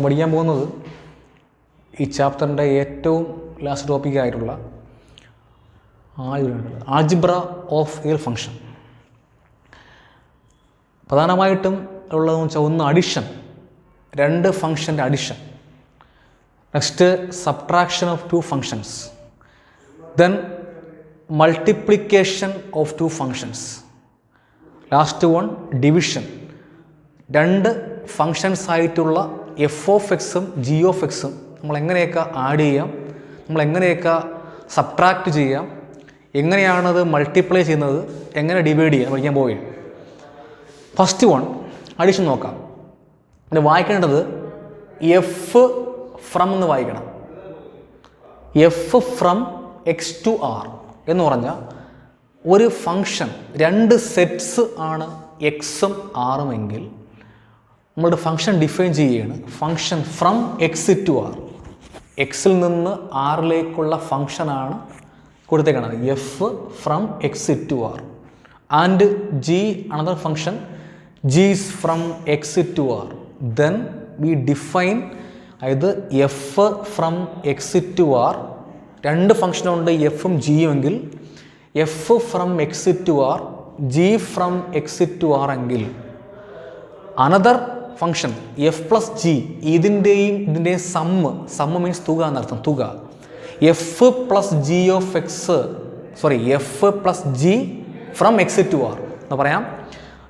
പഠിക്കാൻ പോകുന്നത് ഈ ചാപ്റ്ററിൻ്റെ ഏറ്റവും ലാസ്റ്റ് ടോപ്പിക്കായിട്ടുള്ള ആൾജിബ്ര ഓഫ് റിയൽ ഫംഗ്ഷൻ. പ്രധാനമായിട്ടും ഉള്ളതെന്ന് വെച്ചാൽ ഒന്ന് അഡിഷൻ, രണ്ട് ഫംഗ്ഷൻ്റെ addition. Next subtraction of two functions. Then multiplication of two functions. Last one division. രണ്ട് ഫങ്ഷൻസ് ആയിട്ടുള്ള എഫ് ഓഫ് എക്സും ജി ഓഫ് എക്സും നമ്മളെങ്ങനെയൊക്കെ ആഡ് ചെയ്യാം, നമ്മളെങ്ങനെയൊക്കെ സബ്ട്രാക്റ്റ് ചെയ്യാം, എങ്ങനെയാണത് മൾട്ടിപ്ലൈ ചെയ്യുന്നത്, എങ്ങനെ ഡിവൈഡ് ചെയ്യാം പഠിക്കാൻ പോവുകയാണ്. ഫസ്റ്റ് വൺ അഡിഷൻ നോക്കാം. ഇത് വായിക്കേണ്ടത് എഫ് ഫ്രം എന്ന് വായിക്കണം. F from X to R എന്ന് പറഞ്ഞാൽ ഒരു ഫങ്ഷൻ രണ്ട് സെറ്റ്സ് ആണ് എക്സും ആറും എങ്കിൽ നമ്മളുടെ ഫങ്ഷൻ ഡിഫൈൻ ചെയ്യുകയാണ്. Function from X to R, എക്സിൽ നിന്ന് ആറിലേക്കുള്ള ഫങ്ഷനാണ് കൊടുത്തേക്കുന്നത്. F from X to R and G another function G is from X to R. Then we define അതായത് F from X to R, രണ്ട് ഫങ്ഷനുണ്ട് എഫും ജിയും എങ്കിൽ F from X to R, G from X to R എങ്കിൽ another function F plus G, ഇതിൻ്റെയും sum means തുക എന്നർത്ഥം, തുക. F plus G of X, F plus G from X to R എന്ന് പറയാം.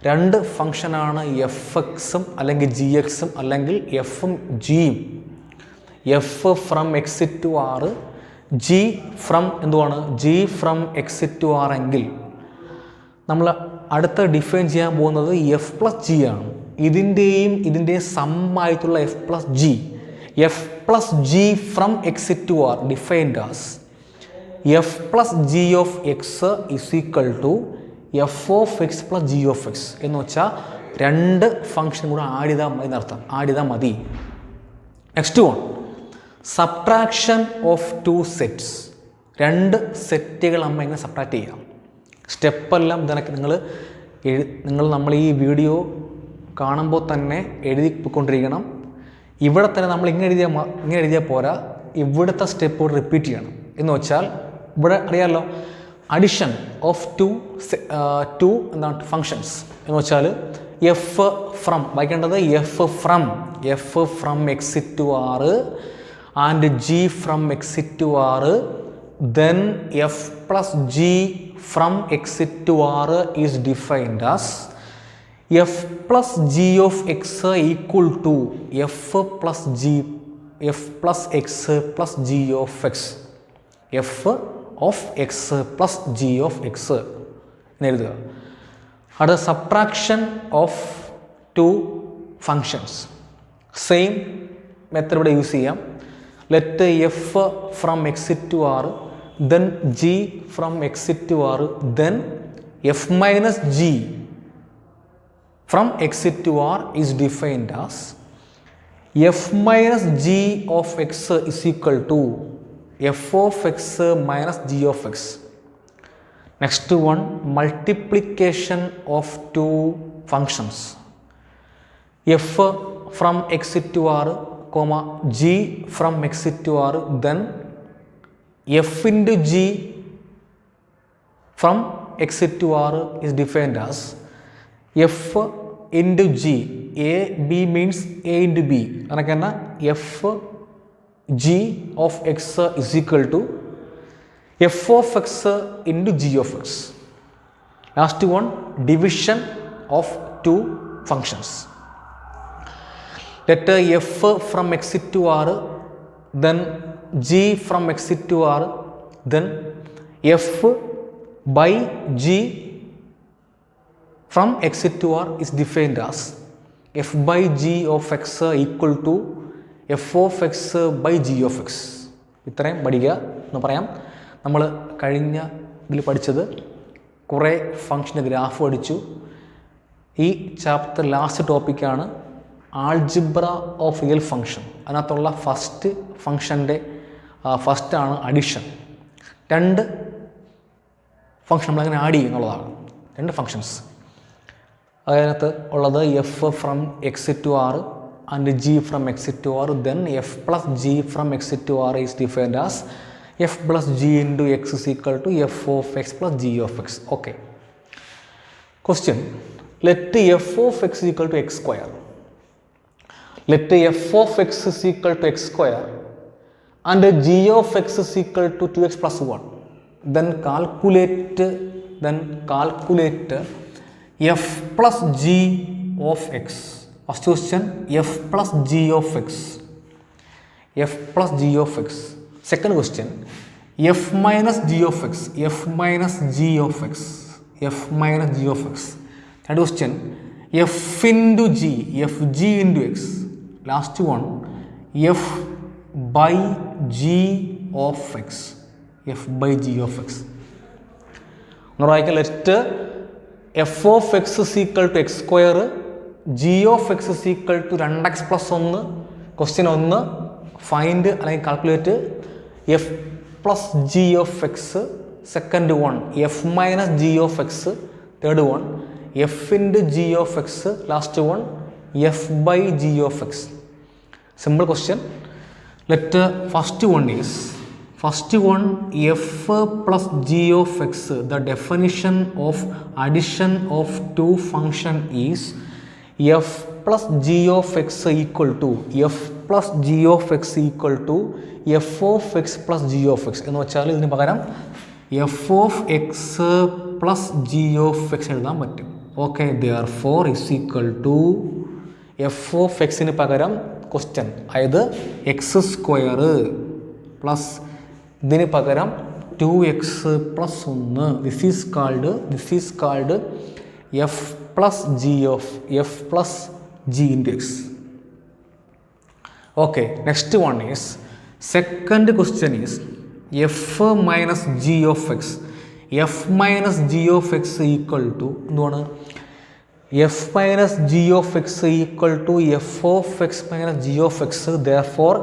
രണ്ട് ഫങ്ഷനാണ് എഫ് എക്സും അല്ലെങ്കിൽ ജി എക്സും അല്ലെങ്കിൽ എഫും ജിയും. F from X to R, G from എന്തുവാണ്, G from X to R എങ്കിൽ നമ്മൾ അടുത്ത ഡിഫൈൻ ചെയ്യാൻ പോകുന്നത് എഫ് പ്ലസ് ജി ആണ്. ഇതിൻ്റെയും സമ്മായിട്ടുള്ള F plus G. F plus G from X to R defined as F plus G of X is equal to F of X plus G of X എന്ന് വെച്ചാൽ രണ്ട് function കൂടെ add ചെയ്താൽ മതി എന്നർത്ഥം, ആഡ് ചെയ്താൽ മതി. Next one subtraction of two sets. രണ്ട് സെറ്റുകൾ നമ്മൾ എങ്ങനെ സബ്ട്രാക്ട് ചെയ്യാം, സ്റ്റെപ്പെല്ലാം ഇതിനൊക്കെ നിങ്ങൾ നമ്മൾ ഈ വീഡിയോ കാണുമ്പോൾ തന്നെ എഴുതിക്കൊണ്ടിരിക്കണം. ഇവിടെ തന്നെ നമ്മൾ ഇങ്ങനെ എഴുതിയാൽ പോരാ, ഇവിടുത്തെ സ്റ്റെപ്പ് റിപ്പീറ്റ് ചെയ്യണം. എന്ന് വെച്ചാൽ ഇവിടെ അറിയാമല്ലോ അഡിഷൻ ഓഫ് ടു എന്താണ് ഫങ്ഷൻസ് എന്ന് വെച്ചാൽ എഫ് ഫ്രം വായിക്കേണ്ടത് F from X to R and G from X to R. Then F plus G from X to R is defined as F plus G of X equal to F plus X plus G of X, F of X plus G of X എന്നെഴുതുക. അടുത്ത subtraction of two functions. Same method ഇവിടെ use ചെയ്യാം. Let F from X to R, then G from X to R, then F minus G from x to r is defined as f minus g of x is equal to f of x minus g of x. Next one multiplication of two functions. F from x to r comma g from x to r, then f into g from x to r is defined as f into g. a b means a into b. അതൊക്കെയാണ് f g of x is equal to f of x into g of x. Last one division of two functions. Let f from x to r, then g from x to r, then f by g from x to r is defined as f by g of x equal to f of x by g of x. ഇത്രയും പഠിക്കുക എന്ന് പറയാം. നമ്മൾ കഴിഞ്ഞ ഇതിൽ പഠിച്ചത് കുറേ ഫങ്ഷൻ്റെ graph പഠിച്ചു. ഈ ചാപ്റ്റർ ലാസ്റ്റ് ടോപ്പിക്കാണ് ആൾജിബ്ര ഓഫ് റിയൽ ഫങ്ഷൻ. അതിനകത്തുള്ള ഫസ്റ്റ് ഫങ്ഷൻ്റെ ഫസ്റ്റാണ് അഡിഷൻ. രണ്ട് ഫങ്ഷൻ നമ്മളെങ്ങനെ ആഡ് ചെയ്യും എന്നുള്ളതാണ്. രണ്ട് ഫങ്ഷൻസ് അതിനകത്ത് ഉള്ളത് F from X to R, and g from x to r, then f plus g from x to r is defined as f plus g into x is equal to f of x plus g of x. Okay. Question. Let f of x is equal to x square. Let f of x is equal to x square and g of x is equal to 2x plus 1. Then calculate f plus g of x. First question, f plus g of x. F plus g of x. Second question, f minus g of x. F minus g of x. F minus g of x. Third question, f into g. F g into x. Last one, f by g of x. F by g of x. Now I can let f of x is equal to x square, g of x is equal to 2x plus 1. Question 1, find and calculate f plus g of x. Second one, f minus g of x. Third one, f into g of x. Last one, f by g of x. Simple question. Let first one is f plus g of x. The definition of addition of two function is f plus g of x equal to f plus g of x equal to f of x plus g of x. എന്ന് വെച്ചാൽ ഇതിന് പകരം f of x plus g of x എഴുതാൻ പറ്റും. Okay, therefore is equal to f of x ന് പകരം question അതായത് X square plus ഇതിന് പകരം 2x plus 1. This is called F plus G of F plus G into X. Okay, next one is second question is F minus G of X. F minus G of X equal to എന്തുവാണ്? F minus G of X equal to F of X minus G of X. Therefore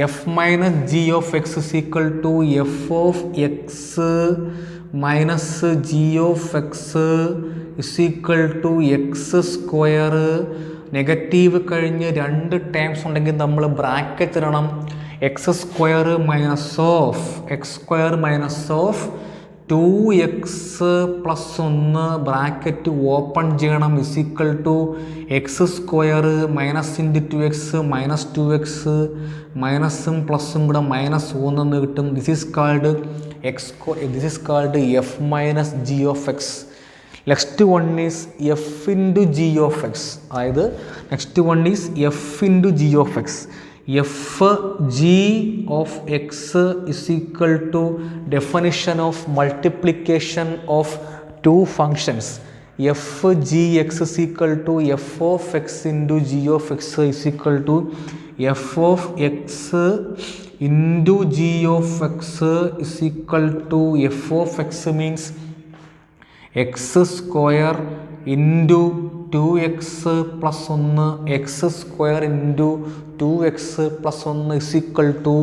f minus g of x is equal to f of x minus g of x is equal to x square. Negative കഴിഞ്ഞ് രണ്ട് terms ഉണ്ടെങ്കിൽ നമ്മൾ bracket ഇടണം. X square minus of 2x plus 1 bracket open ചെയ്യണം is equal to X square minus into 2x minus 2x മൈനസും പ്ലസും കൂടെ minus 1 എന്ന് കിട്ടും. This is called F minus G of X. Next one is F into G of X. അതായത് next one is F into G of X. F G of X is equal to definition of multiplication of two functions. F g x is equal to F of x into G of X is equal to F of x into G of X is equal to F of x means x square into 2x plus 1 x square into 2x plus 1 is equal to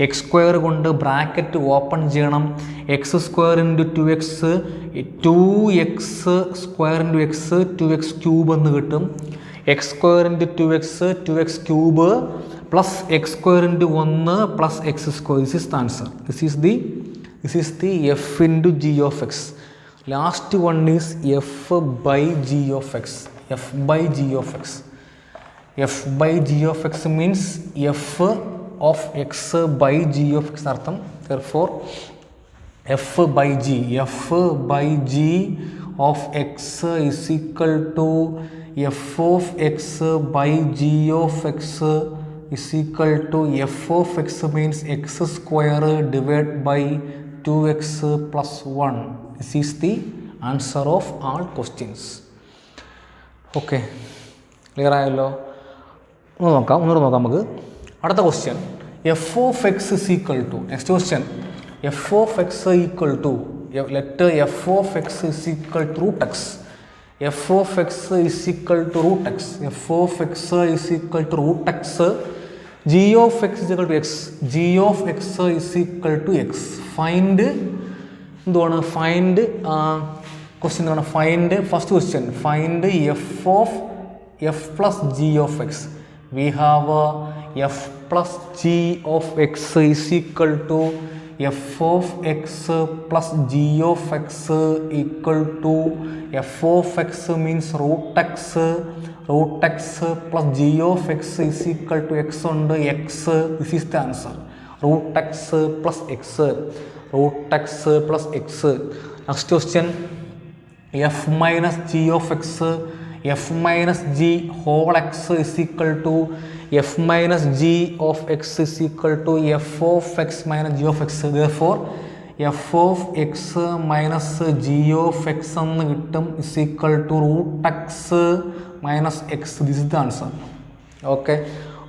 X square കൊണ്ട് bracket open ചെയ്യണം. X square into 2x 2x square into x 2x cube എന്ന് കിട്ടും. X square into 2x cube plus X square into 1 plus X square. This is the answer. This is the F into G of X. Last one is f by g of x. F by g of x. F by g of x means f of x by g of x artham. Therefore f by g of x is equal to f of x by g of x is equal to f of x means x square divided by 2x plus 1. This is the answer of all questions. Okay, clear ആയല്ലോ? ഒന്നുകൂടെ നോക്കാം നമുക്ക്. അടുത്ത question f of X is equal to. Next question f of X equal to let f of X is equal to root x. F of X is equal to root x. F of X is equal to root x. G of X is equal to x. G of X is equal to x. Find എന്തുവാണ്? Find question എന്താണ്? Find first question find f of F plus G of X. we have f plus g of x is equal to f of x plus g of x equal to f of x means root x plus g of x is equal to x under x. This is the answer. Root x plus x. Next question, f minus g of x, f minus g whole x is equal to f minus g of x is equal to f of x minus g of x. Therefore f of x minus g of x എന്ന് കിട്ടും is equal to root x minus x. This is the answer. Okay,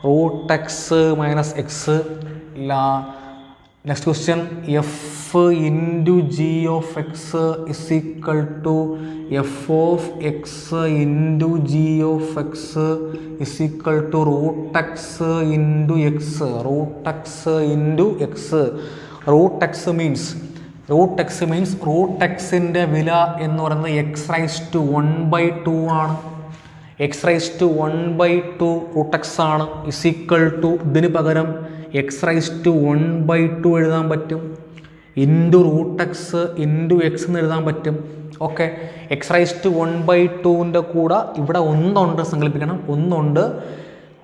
root x minus x. Next question, f into g of x is equal to f of x into g of x is equal to root x into x. Root x into x. Root x means root x ന്റെ വില എന്ന് പറയുന്നത് x raised to 1/2 ആണ്. x raised to 1/2 root x ആണ് is equal to ഇതിന് പകരം x raised to 1/2 എഴുതാൻ പറ്റും, into root x into x എന്ന് എഴുതാൻ പറ്റും. ഓക്കെ, x raised to 1/2ൻ്റെ കൂടെ ഇവിടെ ഒന്നുണ്ട് സങ്കല്പിക്കണം, ഒന്നുണ്ട്.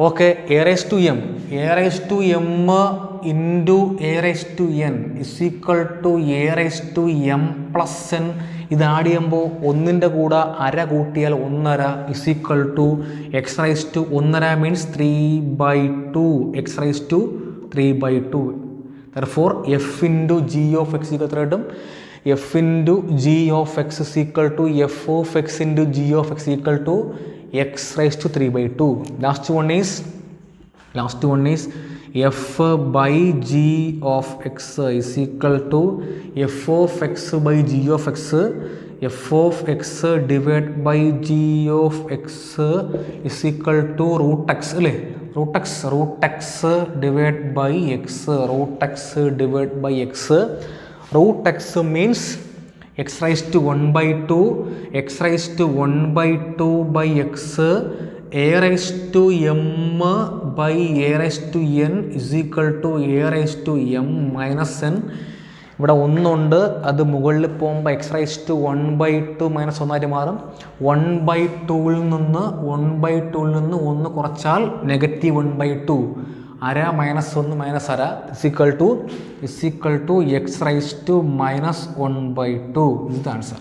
Okay, a raised to m into a raised to n is equal to a raised to m plus n. ഇത് ആഡ് ചെയ്യുമ്പോൾ ഒന്നിൻ്റെ കൂടെ അര കൂട്ടിയാൽ 1/2 is equal to x raised to 1/2 means 3/2. x raised to 3/2. Therefore f into g of x equal to f into g of x is equal to f of x into g of x equal to x raised to 3/2. Last one is f by g of x is equal to f of x by g of x. f of x divided by g of x is equal to root x. root x divided by x. Root x means x raised to 1/2 by x. a raised to m by a raised to n is equal to a raised to m minus n. ഇവിടെ ഒന്നുണ്ട്, അത് മുകളിൽ പോകുമ്പോൾ x raised to 1/2 minus 1 ആയിട്ട് മാറും. 1/2ൽ നിന്ന് 1 കുറച്ചാൽ -1/2. അര മൈനസ് 1 മൈനസ് അര is equal to x raised to minus 1/2. This is the answer.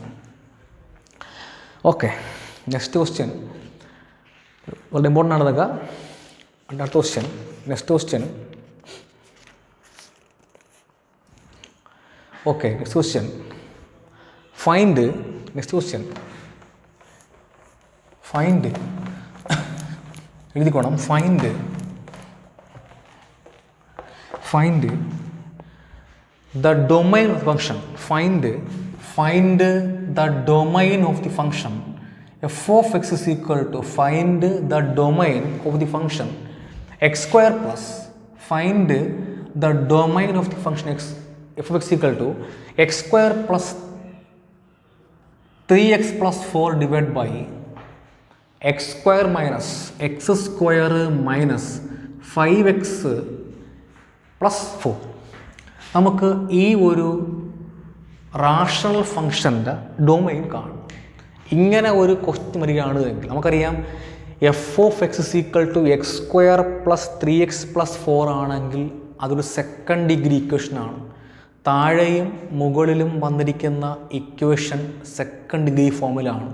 Okay, next question വളരെ ഇമ്പോർട്ടൻ്റ് ആണ് ഇതൊക്കെ. അടുത്ത question, next question. Okay, next question, find എഴുതിക്കോണം. Find the domain of the function. Find the domain of the function f of x is equal to find the domain of the function x square plus find the domain of the function x f of x equal to x square plus 3x plus 4 divided by x square minus x square minus 5x plus 4. നമുക്ക് ഈ ഒരു rational ഫംഗ്ഷൻ്റെ domain കാണും. ഇങ്ങനെ ഒരു question വരികയാണ് എങ്കിൽ നമുക്കറിയാം f of X is equal to X square plus 3x plus 4 ആണെങ്കിൽ അതൊരു സെക്കൻഡ് ഡിഗ്രി ഇക്വേഷനാണ്. താഴെയും മുകളിലും വന്നിരിക്കുന്ന ഇക്വേഷൻ സെക്കൻഡ് ഡിഗ്രി ഫോമിലാണ്.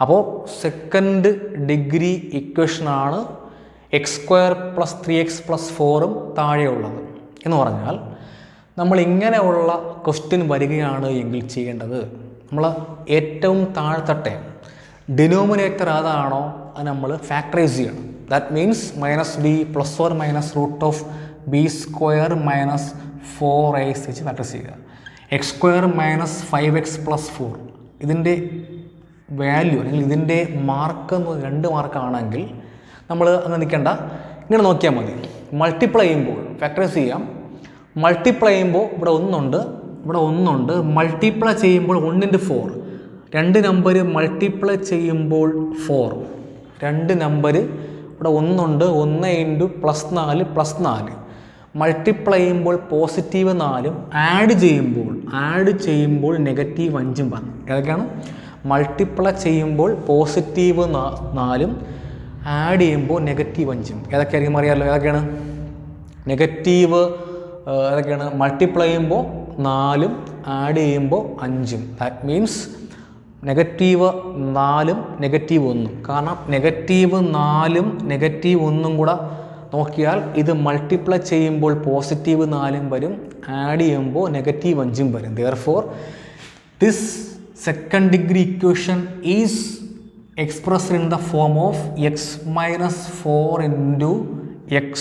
അപ്പോൾ സെക്കൻഡ് ഡിഗ്രി ഇക്വേഷനാണ് X square plus 3x plus 4 താഴെയുള്ളത്. എന്ന് പറഞ്ഞാൽ നമ്മൾ ഇങ്ങനെയുള്ള ക്വസ്റ്റ്യൻ വരികയാണ് എങ്കിൽ ചെയ്യേണ്ടത് നമ്മൾ ഏറ്റവും താഴത്തെ ഡിനോമിനേറ്റർ ഏതാണോ അത് നമ്മൾ ഫാക്ടറൈസ് ചെയ്യണം. That means -b plus or minus root of b square minus 4ac വെച്ച് ഫാക്ടറൈസ് ചെയ്യുക. X square minus 5x plus 4 ഇതിൻ്റെ വാല്യൂ അല്ലെങ്കിൽ ഇതിൻ്റെ മാർക്ക് എന്ന് 2 മാർക്കാണെങ്കിൽ നമ്മൾ അങ്ങനെ നിൽക്കേണ്ട, ഇങ്ങനെ നോക്കിയാൽ മതി. മൾട്ടിപ്ലൈ ചെയ്യുമ്പോൾ ഫാക്ടറൈസ് ചെയ്യാം. മൾട്ടിപ്ലൈ ചെയ്യുമ്പോൾ ഇവിടെ ഒന്നുണ്ട്. മൾട്ടിപ്ലൈ ചെയ്യുമ്പോൾ 1 into 4 2 നമ്പർ മൾട്ടിപ്ലൈ ചെയ്യുമ്പോൾ 4 2 നമ്പർ ഇവിടെ 1 ഉണ്ട്. 1 ഇൻറ്റു +4 +4 മൾട്ടിപ്ലൈ ചെയ്യുമ്പോൾ പോസിറ്റീവ് 4 ആഡ് ചെയ്യുമ്പോൾ -5 പറഞ്ഞു. ഏതൊക്കെയാണ്? മൾട്ടിപ്ലൈ ചെയ്യുമ്പോൾ പോസിറ്റീവ് 4 ആഡ് ചെയ്യുമ്പോൾ -5. ഏതൊക്കെയായിരിക്കും അറിയാമല്ലോ? ഏതൊക്കെയാണ് ഏതൊക്കെയാണ്? മൾട്ടിപ്ലൈ ചെയ്യുമ്പോൾ 4 ആഡ് ചെയ്യുമ്പോൾ 5. That means -4 -1. കാരണം -4 -1 കൂടെ നോക്കിയാൽ ഇത് മൾട്ടിപ്ലൈ ചെയ്യുമ്പോൾ പോസിറ്റീവ് 4 വരും, ആഡ് ചെയ്യുമ്പോൾ -5 വരും. Therefore, this second degree equation is expressed in the form of x minus 4 into x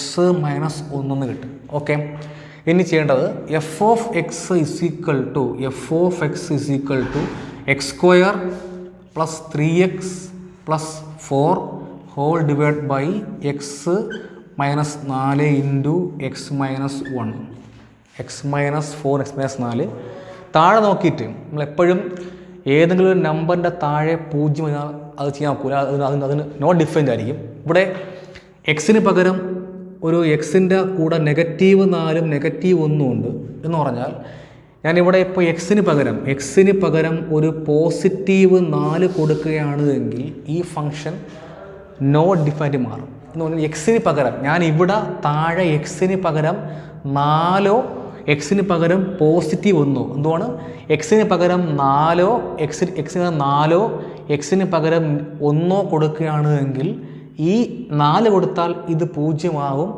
minus 1 എന്ന് കിട്ടും. ഓക്കെ, ഇനി ചെയ്യേണ്ടത് f of x is equal to x square plus 3x plus 4 whole divided by x minus 4 into x minus 1. x minus 4 x minus 4 താഴെ നോക്കിയിട്ട് നമ്മളെപ്പോഴും ഏതെങ്കിലും ഒരു നമ്പറിൻ്റെ താഴെ 0 കഴിഞ്ഞാൽ അത് ചെയ്യാൻ നോക്കൂല. അതിന് നോട്ട് ഡിഫൈൻഡ് ആയിരിക്കും. ഇവിടെ എക്സിന് പകരം ഒരു എക്സിൻ്റെ കൂടെ -4 -1 ഉണ്ട് എന്ന് പറഞ്ഞാൽ ഞാനിവിടെ ഇപ്പോൾ എക്സിന് പകരം ഒരു പോസിറ്റീവ് 4 കൊടുക്കുകയാണ് എങ്കിൽ ഈ ഫംഗ്ഷൻ നോട്ട് ഡിഫൈൻഡ് മാറും. എന്ന് പറഞ്ഞാൽ എക്സിന് പകരം ഞാൻ ഇവിടെ താഴെ എക്സിന് പകരം 4 എക്സിന് പകരം പോസിറ്റീവ് 1 എന്തുവാണ്? എക്സിന് പകരം 4 എക്സിന് പകരം 1 കൊടുക്കുകയാണ് എങ്കിൽ ഈ 4 കൊടുത്താൽ ഇത് 0 ആകും,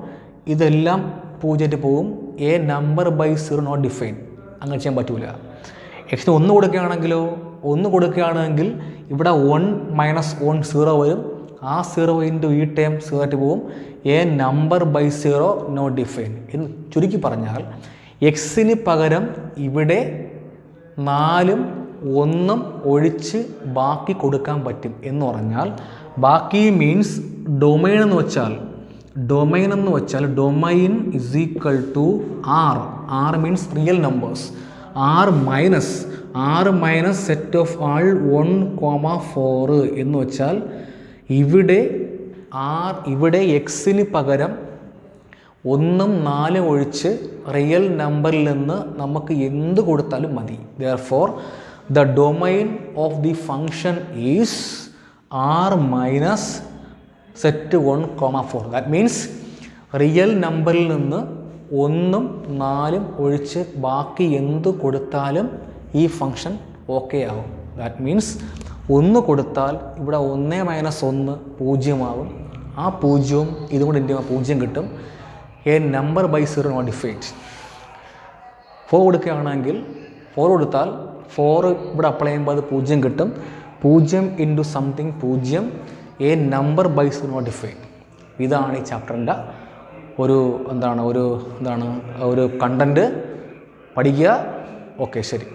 ഇതെല്ലാം 0 പോകും. A number by 0 not define. അങ്ങനെ ചെയ്യാൻ പറ്റൂല. എക്സിന് 1 കൊടുക്കുകയാണെങ്കിൽ ഇവിടെ 1 - 1 0 വരും. ആ 0 ഇൻറ്റു ഈ ടൈം 0 ആയിട്ട് പോകും. A number by 0 not define. എന്ന് ചുരുക്കി പറഞ്ഞാൽ എക്സിന് പകരം ഇവിടെ 4 1 ഒഴിച്ച് ബാക്കി കൊടുക്കാൻ പറ്റും എന്ന് പറഞ്ഞാൽ ബാക്കി മീൻസ് ഡൊമൈൻ എന്ന് വെച്ചാൽ domain is equal to R means real numbers. R minus set of all 1,4 എന്ന് വെച്ചാൽ ഇവിടെ എക്സിന് പകരം 1 4 ഒഴിച്ച് റിയൽ നമ്പറിൽ നിന്ന് നമുക്ക് എന്ത് കൊടുത്താലും മതി. Therefore, the domain of the function is r minus set 1,4. That means real നമ്പറിൽ നിന്ന് 1 4 ഒഴിച്ച് ബാക്കി എന്ത് കൊടുത്താലും ഈ ഫംഗ്ഷൻ ഓക്കെ ആവും. ദാറ്റ് മീൻസ് 1 കൊടുത്താൽ ഇവിടെ 1 - 1 0 ആവും. ആ 0 ഇതും കൂടെ എൻ്റെ 0 കിട്ടും. A number by 0 not defined. 4 കൊടുക്കുകയാണെങ്കിൽ 4 കൊടുത്താൽ 4 ഇവിടെ അപ്ലൈ ചെയ്യുമ്പോൾ അത് 0 കിട്ടും. 0 into something 0. A number by 0 not defined. ഇതാണ് ഈ ചാപ്റ്ററിൻ്റെ ഒരു കണ്ടൻറ്റ്. പഠിക്കുക. ഓക്കെ, ശരി.